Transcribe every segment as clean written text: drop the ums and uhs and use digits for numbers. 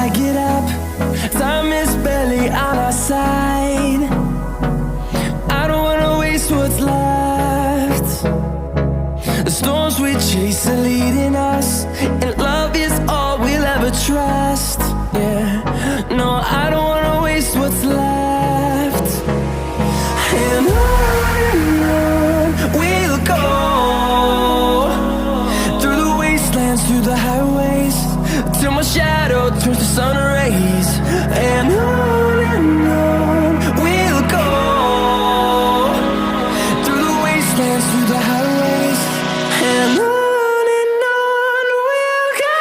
I get up. Time is barely on our side. I don't wanna waste what's left. The storms we chase are leading us, and love is all we'll ever trust. Yeah, no, I don't wanna waste what's left. And on we'll go, through the wastelands, through the highways, till my shadow turns to sun rays. And on we'll go, through the wastelands, through the highways, and on we'll go.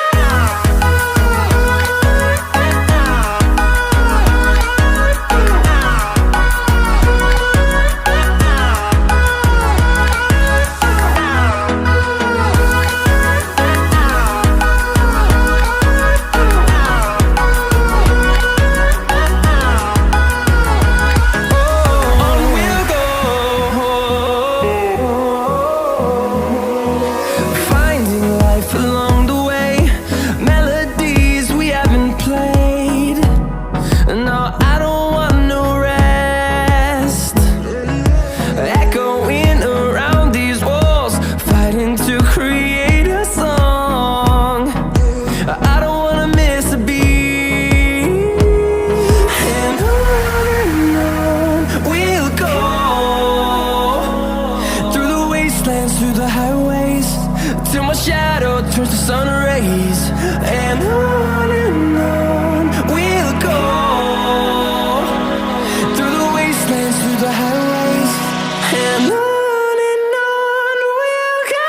Through the highways, till my shadow turns to sun rays. And on we'll go, through the wastelands, through the highways, and on we'll go.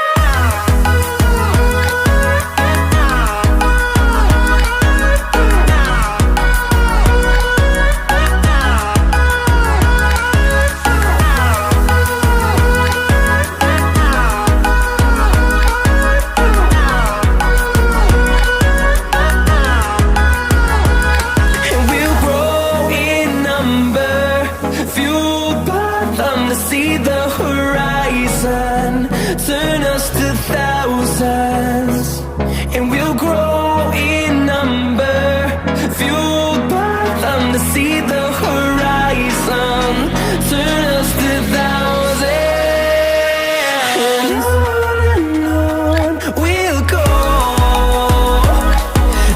To see the horizon turn us to thousands, and we'll grow in number, fueled by them. To see the horizon turn us to thousands, and on we'll go,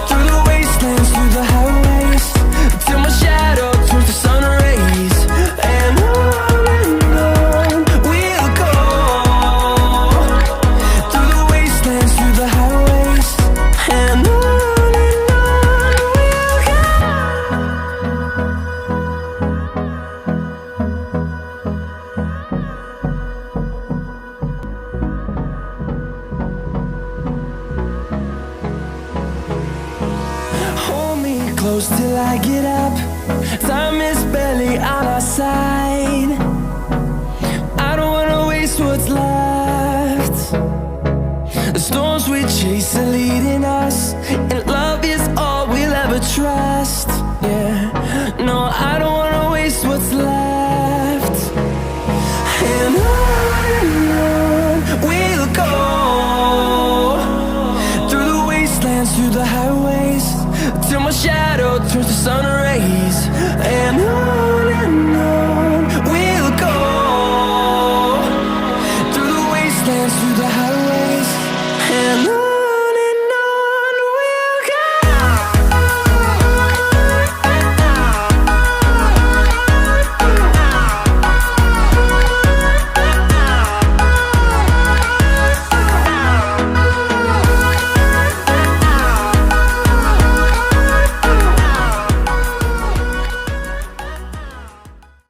through the wastelands, through the highways, till my shadow turns to sun rays. And close till I get up. Time is barely on our side. I don't wanna waste what's left. The storms we chase are leading us, and love is all we'll ever trust. Yeah, no, I don't